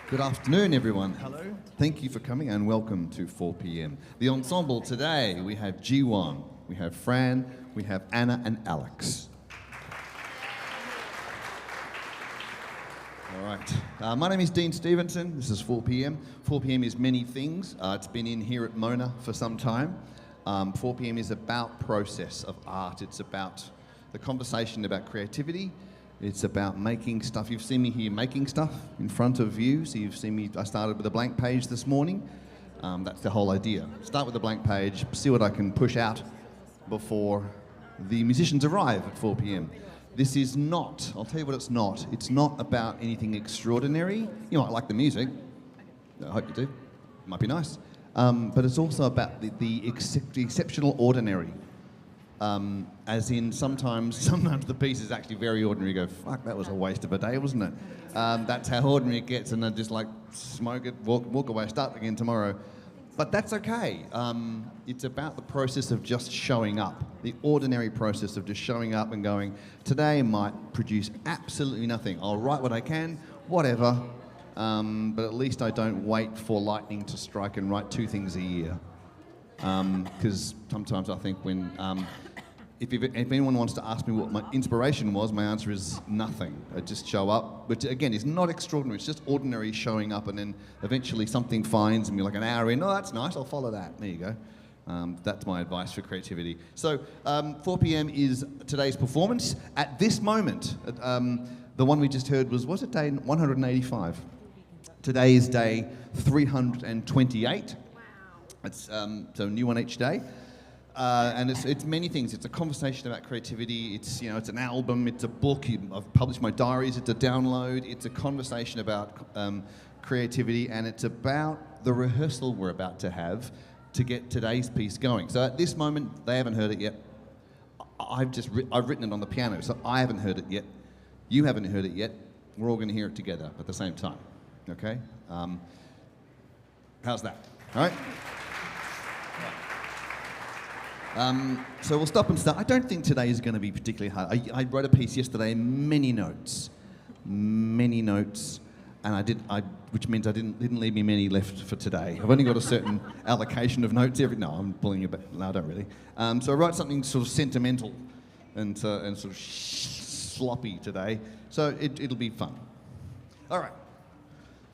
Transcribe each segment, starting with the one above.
Good afternoon, everyone. Hello. Thank you for coming and welcome to 4 p.m. The ensemble today, we have G1, we have Fran, we have Anna and Alex. All right. My name is Dean Stevenson. This is 4 p.m. 4 p.m. is many things. It's been in here at Mona for some time. 4 p.m. is about process of art. It's about the conversation about creativity. It's about making stuff. You've seen me here making stuff in front of you. So you've seen me, I started with a blank page this morning. That's the whole idea. Start with a blank page, see what I can push out before the musicians arrive at 4 p.m. This is not, I'll tell you what it's not. It's not about anything extraordinary. You might like the music. I hope you do. It might be nice. But it's also about the exceptional ordinary. As in sometimes the piece is actually very ordinary. You go, fuck, that was a waste of a day, wasn't it? That's how ordinary it gets, and then just like smoke it, walk away, start again tomorrow. But that's okay. It's about the process of just showing up, the ordinary process of just showing up and going, today might produce absolutely nothing. I'll write what I can, whatever, but at least I don't wait for lightning to strike and write 2 things a year. Because sometimes I think when, if anyone wants to ask me what my inspiration was, my answer is nothing. I just show up, which again is not extraordinary. It's just ordinary showing up, and then eventually something finds me like an hour in. Oh, that's nice. I'll follow that. There you go. That's my advice for creativity. So 4 p.m. is today's performance. At this moment, the one we just heard was it day 185? Today is day 328. It's so a new one each day, and it's many things. It's a conversation about creativity. It's it's an album. It's a book. I've published my diaries. It's a download. It's a conversation about creativity, and it's about the rehearsal we're about to have to get today's piece going. So at this moment, they haven't heard it yet. I've written it on the piano, so I haven't heard it yet. You haven't heard it yet. We're all going to hear it together at the same time. Okay? How's that? All right. So we'll stop and start. I don't think today is going to be particularly hard. I wrote a piece yesterday, many notes, and which means I didn't leave me many left for today. I've only got a certain allocation of notes no, I'm pulling you back. No, I don't really. So I wrote something sort of sentimental and sort of sloppy today. So it'll be fun. All right,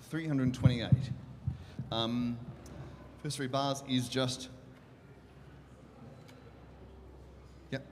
328. First 3 bars is just. Yep.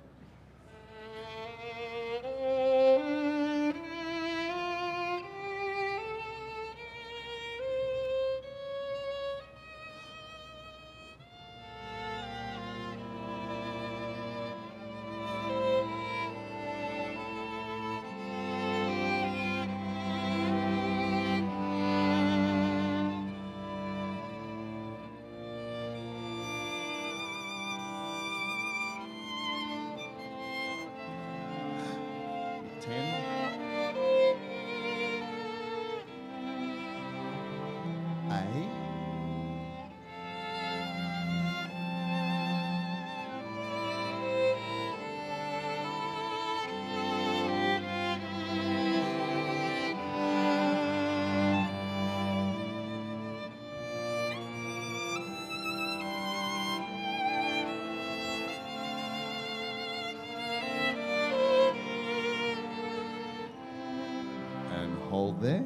Hold there.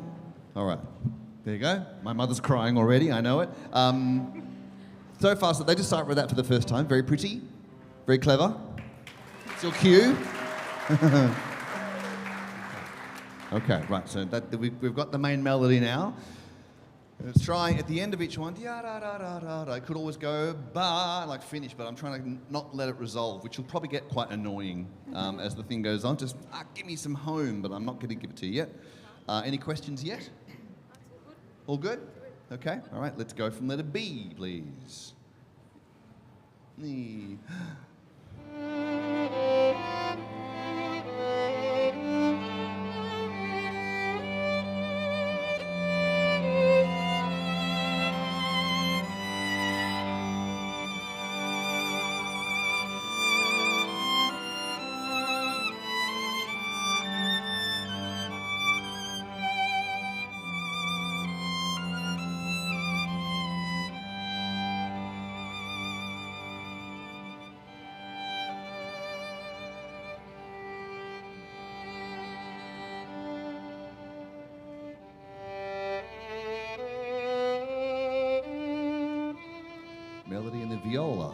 All right. There you go. My mother's crying already. I know it. So far, so they just started with that for the first time. Very pretty. Very clever. It's your cue. Okay, right. So we've got the main melody now. Let's try at the end of each one. I could always go ba, like finish, but I'm trying to not let it resolve, which will probably get quite annoying as the thing goes on. Just give me some home, but I'm not going to give it to you yet. Any questions yet? All good? Okay, all right, let's go from letter B, please. viola.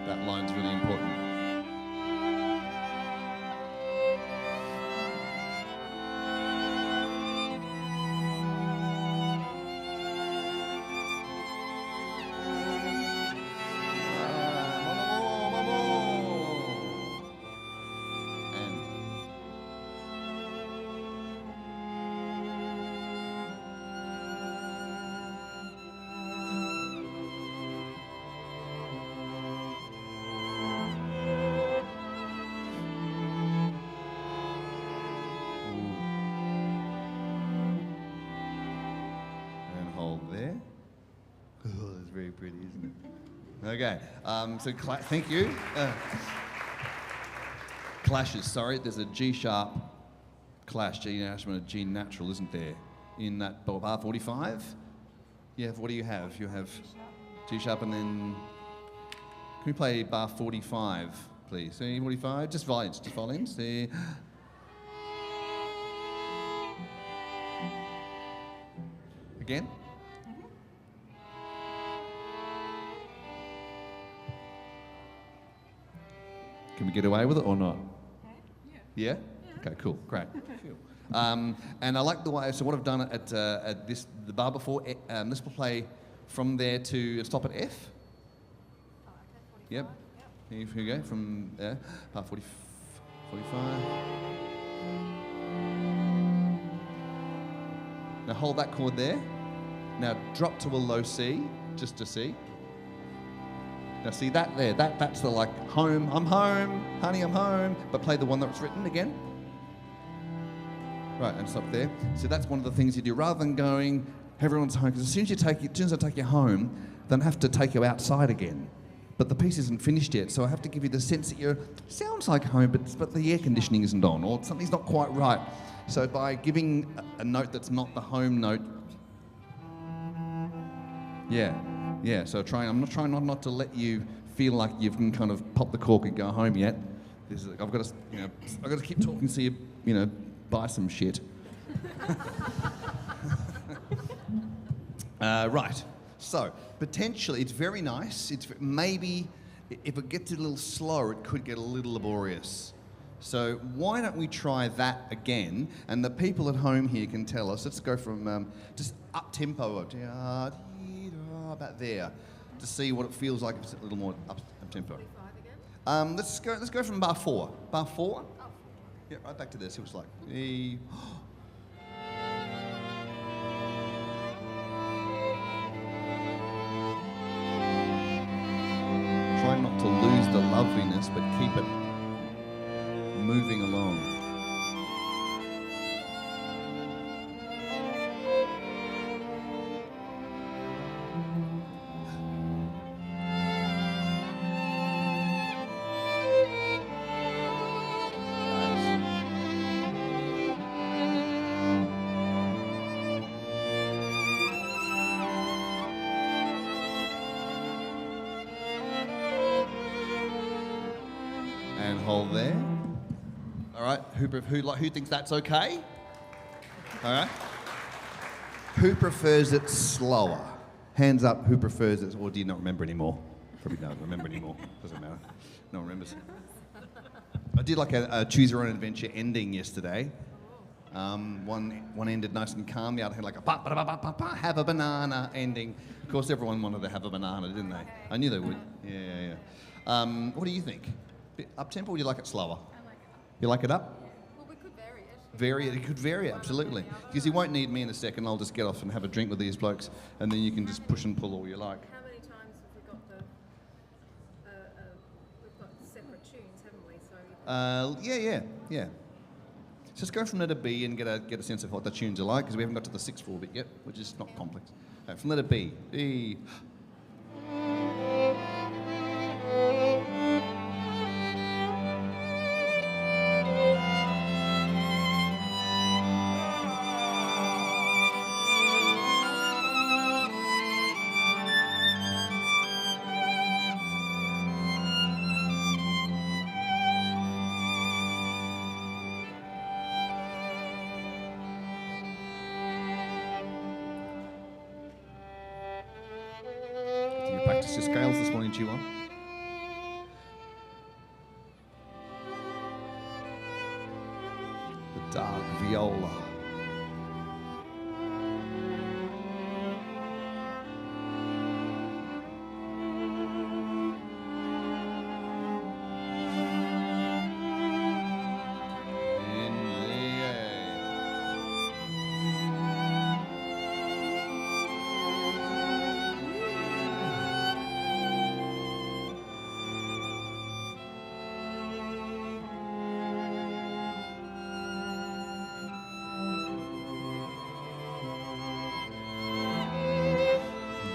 That line's really important. There. Oh, that's very pretty, isn't it? Okay, thank you. Clashes, sorry, there's a G sharp clash, G natural and a G natural, isn't there? In that bar 45? Yeah, what do you have? You have G sharp and then... Can we play bar 45, please? See, 45? Just violins, there. Again? Can we get away with it or not? Yeah? Okay, cool, great. And I like the way, so what I've done at the bar before, let's play from there to stop at F. Yep. Here we go, from there, bar 45. Now hold that chord there. Now drop to a low C, just to C. Now see that there, that's the like home, I'm home, honey, I'm home, but play the one that's written again. Right, and stop there. So that's one of the things you do, rather than going, everyone's home, because as soon as I take you home, then I have to take you outside again. But the piece isn't finished yet, so I have to give you the sense that you're, sounds like home, but the air conditioning isn't on, or something's not quite right. So by giving a note that's not the home note, yeah, so I'm trying not to let you feel like you can kind of pop the cork and go home yet. I've got to keep talking so you buy some shit. Right, so potentially it's very nice. It's maybe, if it gets a little slower, it could get a little laborious. So why don't we try that again? And the people at home here can tell us. Let's go from just up tempo, about there, to see what it feels like if it's a little more up tempo. Let's go from bar 4. Bar 4? Oh. Yeah, right back to this. It was like E. Try not to lose the loveliness, but keep it moving along. And hold there. All right, who thinks that's okay? All right. Who prefers it slower? Hands up, who prefers it, or do you not remember anymore? Probably don't remember anymore, doesn't matter. No one remembers. I did like a choose your own adventure ending yesterday. One ended nice and calm, the other had like a have a banana ending. Of course, everyone wanted to have a banana, didn't they? I knew they would. Yeah. What do you think? Bit up tempo, or do you like it slower? I like it up. You like it up? Well, we could vary it. Vary it. It could vary, absolutely. Because you won't need me in a second. I'll just get off and have a drink with these blokes, and then you can just push and pull all you like. How many times have we got we've got separate tunes, haven't we? So Yeah. So let's go from letter B and get a sense of what the tunes are like, because we haven't got to the 6/4 bit yet, which is not complex. From letter B. E. practice your scales this morning, G1? The dark viola.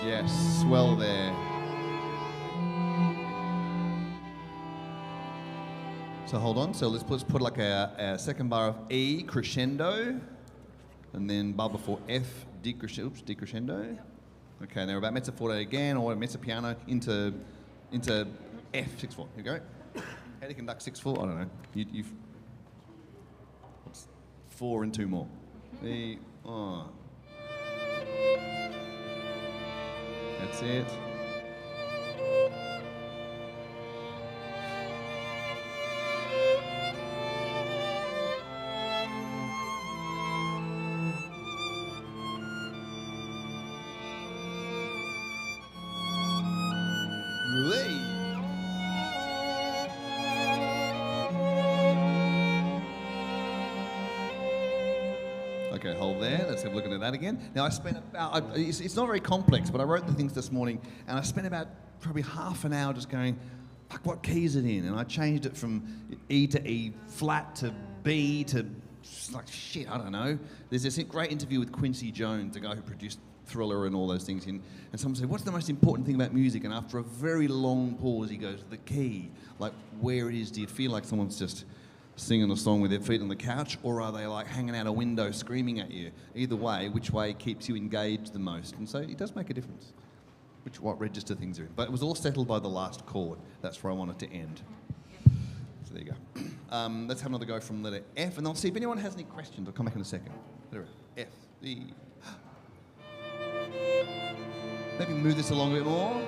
Yes, swell there. So hold on, so let's put like a second bar of E crescendo, and then bar before F decrescendo. Okay, now we're about mezzo forte again, or mezzo piano into F 6/4. Here we go. How do you conduct 6/4? I don't know. You've 4 and 2 more. E, oh. That's it. Okay, hold there. Let's have a look at that again. Now, I spent about, it's not very complex, but I wrote the things this morning, and I spent about probably half an hour just going, fuck, what key is it in? And I changed it from E to E flat to B to, like, shit, I don't know. There's this great interview with Quincy Jones, the guy who produced Thriller and all those things, and someone said, what's the most important thing about music? And after a very long pause, he goes, the key. Like, where it is, do you feel like someone's just singing a song with their feet on the couch, or are they like hanging out a window screaming at you? Either way, which way keeps you engaged the most? And so it does make a difference what register things are in. But it was all settled by the last chord. That's where I wanted to end. So there you go. Let's have another go from letter F, and I'll see if anyone has any questions. I'll come back in a second. Letter F. The... Maybe move this along a bit more.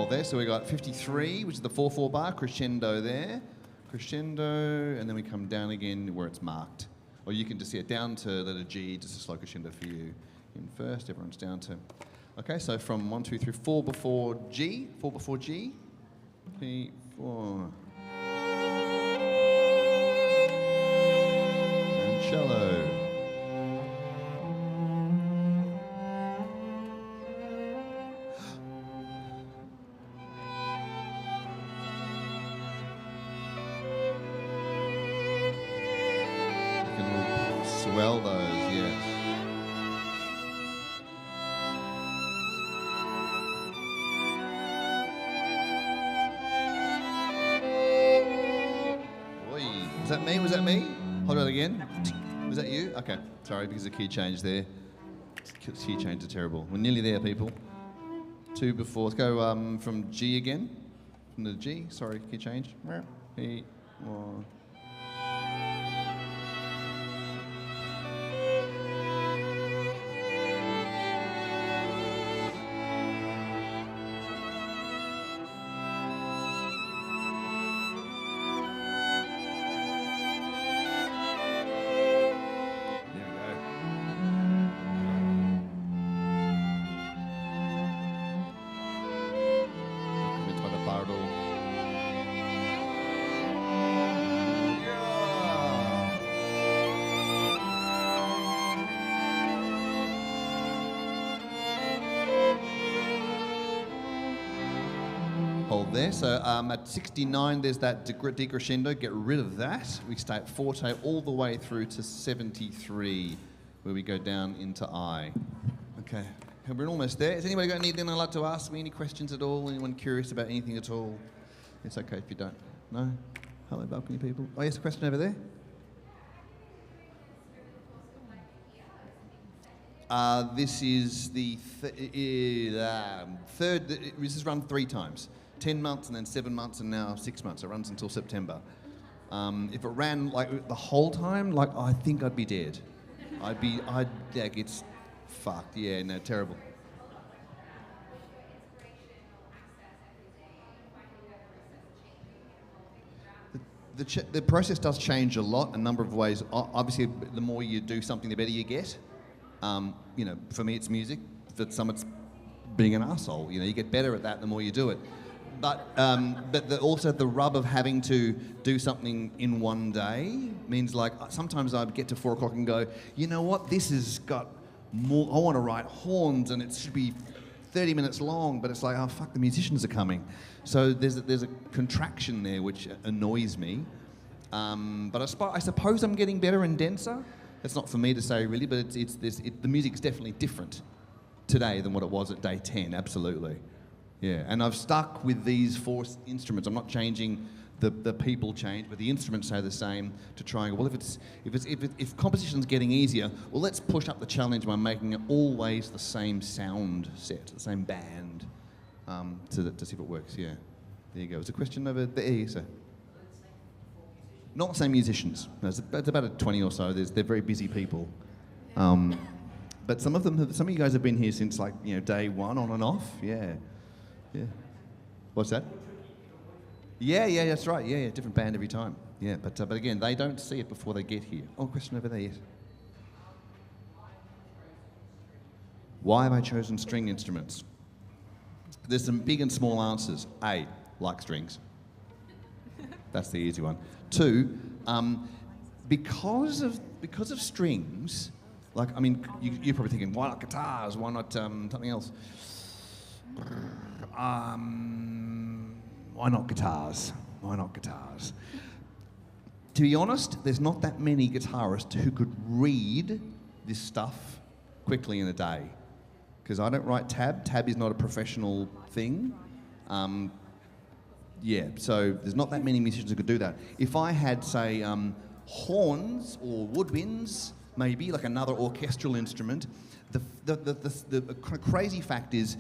There, so we got 53, which is the 4/4 bar, crescendo there, crescendo, and then we come down again where it's marked. Or you can just see it down to letter G, just a slow crescendo for you in first. Everyone's down to. Okay, so from 1, 2, 3, 4 before G, 4 before G, 3, 4. And cello. Swell those, yes. Oi. Was that me? Was that me? Hold on again. Was that you? Okay. Sorry, because the key change there. Key change are terrible. We're nearly there, people. 2 before. Let's go from G again. From the G. Sorry, key change. E, 1. Hold there. So at 69, there's that decrescendo. Get rid of that. We stay at forte all the way through to 73, where we go down into I. Okay, we're almost there. Has anybody got anything they'd like to ask me? Any questions at all? Anyone curious about anything at all? It's okay if you don't. No? Hello, balcony people. Oh, yes, a question over there. This is the third. This is run 3 times: 10 months, and then 7 months, and now 6 months. It runs until September. If it ran like the whole time, like I think I'd be dead. It's fucked. Yeah, no, terrible. The process does change a lot, a number of ways. Obviously, the more you do something, the better you get. For me, it's music. For some, it's being an arsehole. You get better at that the more you do it. But also the rub of having to do something in one day means, like, sometimes I get to 4 o'clock and go, you know what, this has got more, I want to write horns and it should be 30 minutes long, but it's like, oh fuck, the musicians are coming. So there's a contraction there which annoys me. But I suppose I'm getting better and denser. That's not for me to say really, but the music's definitely different today than what it was at day 10, absolutely. Yeah, and I've stuck with these 4 instruments. I'm not changing the people change, but the instruments stay the same to try and go, well, if composition's getting easier, well, let's push up the challenge by making it always the same sound set, the same band, to see if it works. Yeah, there you go. It's a question over there, sir. Not the same musicians. No, it's about 20 or so. They're very busy people. But some of you guys have been here since day 1 on and off. Yeah. Yeah. What's that? Yeah, that's right. Yeah, different band every time. Yeah, but again, they don't see it before they get here. Oh, question over there, yes. Why have I chosen string instruments? There's some big and small answers. A, like strings. That's the easy one. 2, because of strings, you're probably thinking, why not guitars? Why not something else? Why not guitars? Why not guitars? To be honest, there's not that many guitarists who could read this stuff quickly in a day. Because I don't write tab. Tab is not a professional thing. So there's not that many musicians who could do that. If I had, say, horns or woodwinds, maybe, like another orchestral instrument, the crazy fact is,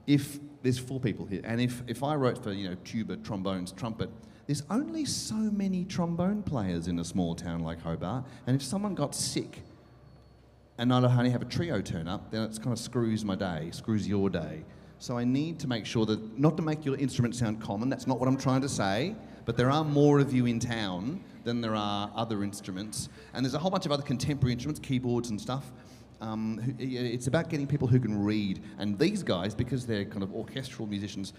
if there's 4 people here, and if I wrote for tuba, trombones, trumpet, there's only so many trombone players in a small town like Hobart, and if someone got sick and I'd only have a trio turn up, then it kind of screws my day, screws your day. So I need to make sure that, not to make your instrument sound common, that's not what I'm trying to say, but there are more of you in town than there are other instruments, and there's a whole bunch of other contemporary instruments, keyboards and stuff. It's about getting people who can read, and these guys, because they're kind of orchestral musicians,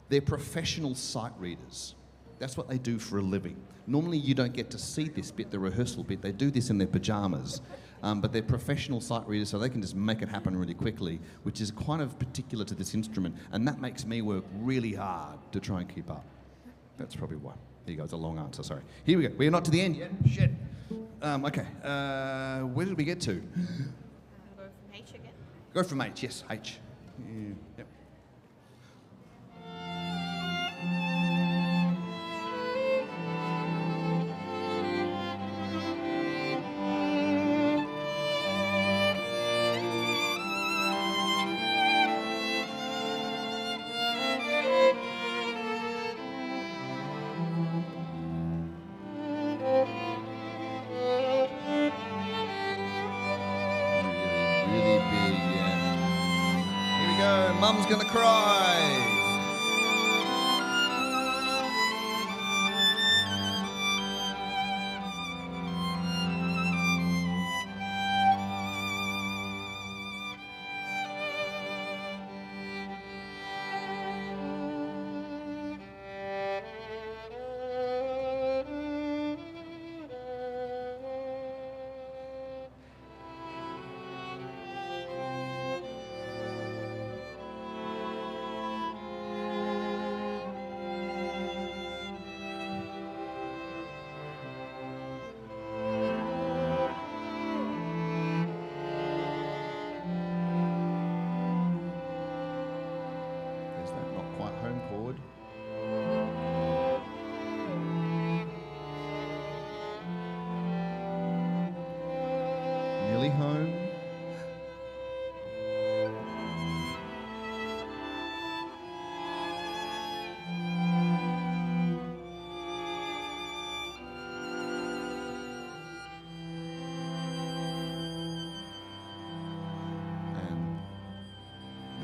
they're professional sight readers. That's what they do for a living. Normally you don't get to see this bit, the rehearsal bit. They do this in their pajamas, but they're professional sight readers, so they can just make it happen really quickly, which is kind of particular to this instrument, and that makes me work really hard to try and keep up. That's probably why. There you go, it's a long answer, sorry. Here we go, we're not to the end yet, shit. Okay, where did we get to? Go from H again. Go from H, yes, H. Yeah, yep. Mum's gonna cry.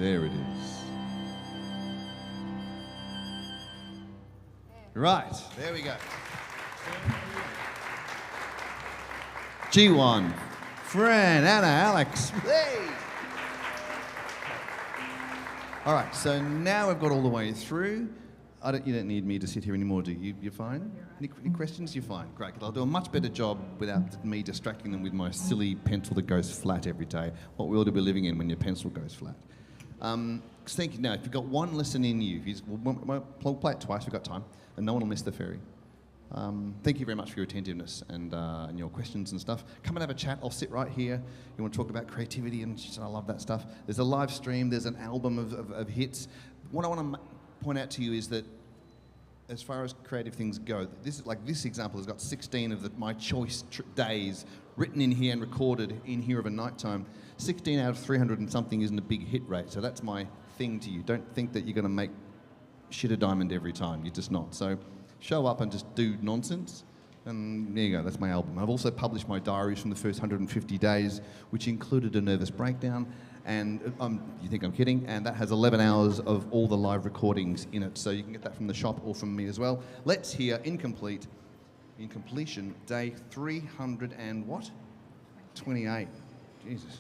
There it is. Right, there we go. G1, Fran, Anna, Alex. Hey! All right, so now we've got all the way through. You don't need me to sit here anymore, do you? You're fine? Any questions? You're fine. Great. I'll do a much better job without me distracting them with my silly pencil that goes flat every day. What world are we living in when your pencil goes flat? Think now, if you've got one lesson in you, we'll play it twice, we've got time, and no one will miss the ferry. Thank you very much for your attentiveness and your questions and stuff. Come and have a chat. I'll sit right here. You want to talk about creativity and I love that stuff. There's a live stream. There's an album of hits. What I want to point out to you is that as far as creative things go, this example has got 16 of my choice days written in here and recorded in here of a night time. 16 out of 300 and something isn't a big hit rate, so that's my thing to you. Don't think that you're going to make shit a diamond every time. You're just not. So show up and just do nonsense, and there you go, that's my album. I've also published my diaries from the first 150 days, which included a nervous breakdown, and you think I'm kidding, and that has 11 hours of all the live recordings in it, so you can get that from the shop or from me as well. Let's hear in completion, day 300 and what? 28. Jesus.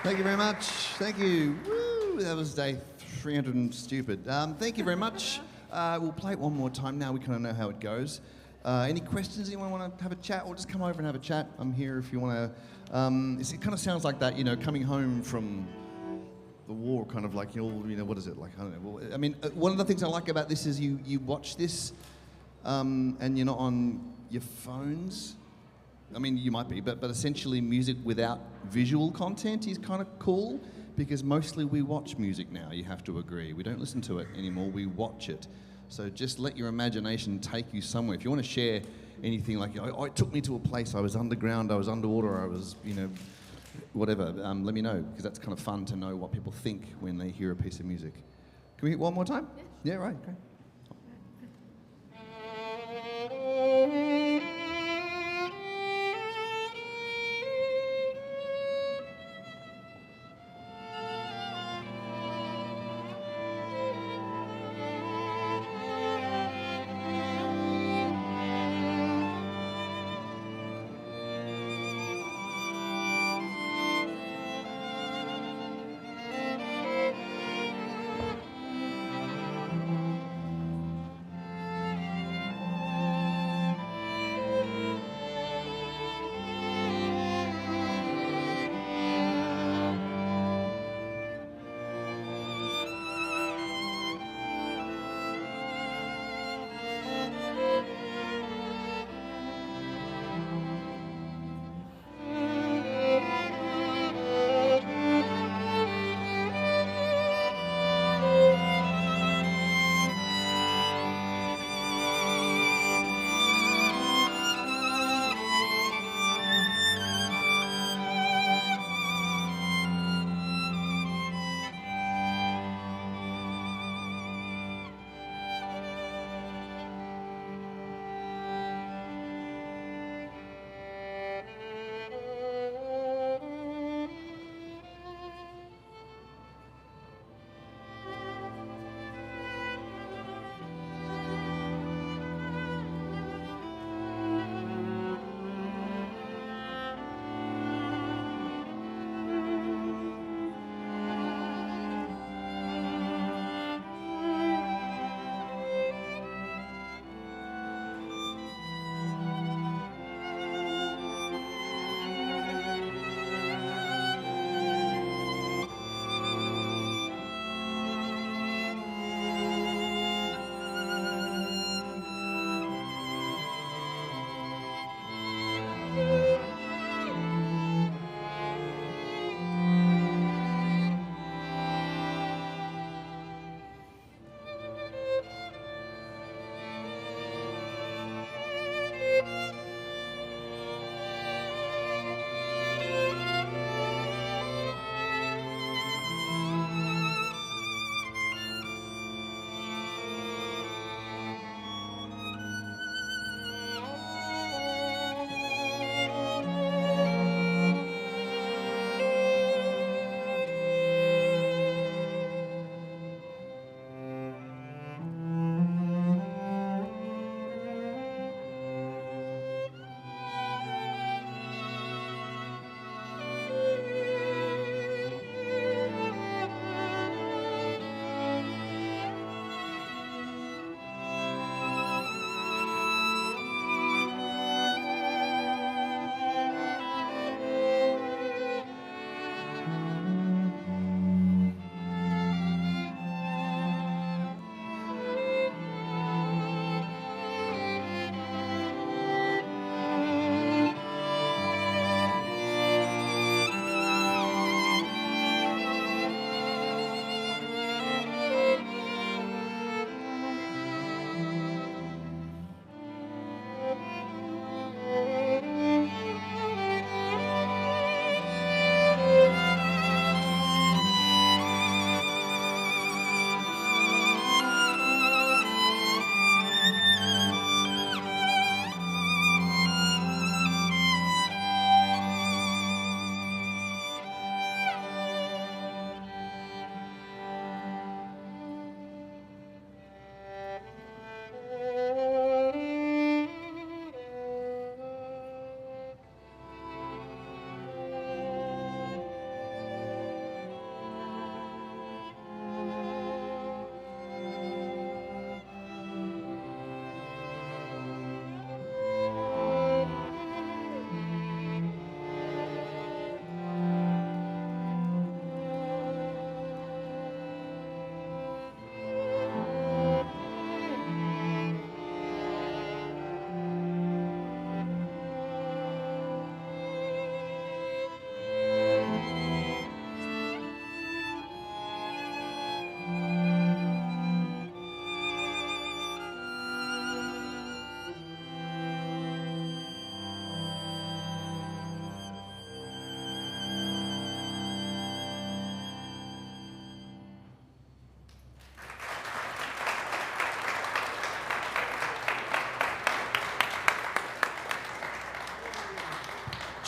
Thank you very much. Thank you. Woo, that was day 300 and stupid. Thank you very much. We'll play it one more time now. We kind of know how it goes. Any questions? Anyone want to have a chat? Or just come over and have a chat. I'm here if you want to. It kind of sounds like that, coming home from the war, kind of like, what is it like? I don't know. Well, I mean, one of the things I like about this is you watch this and you're not on your phones. I mean, you might be, but essentially music without visual content is kind of cool, because mostly we watch music now, you have to agree. We don't listen to it anymore, we watch it. So just let your imagination take you somewhere. If you want to share anything like, oh, it took me to a place, I was underground, I was underwater, I was, whatever, let me know, because that's kind of fun to know what people think when they hear a piece of music. Can we hit one more time? Yeah, right, okay.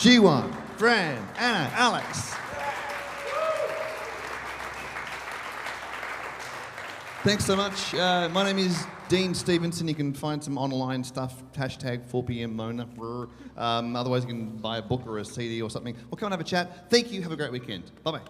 G1, Fran, Anna, Alex. Thanks so much. My name is Dean Stevenson. You can find some online stuff, hashtag 4pm Mona. Otherwise, you can buy a book or a CD or something. We'll come and have a chat. Thank you. Have a great weekend. Bye-bye.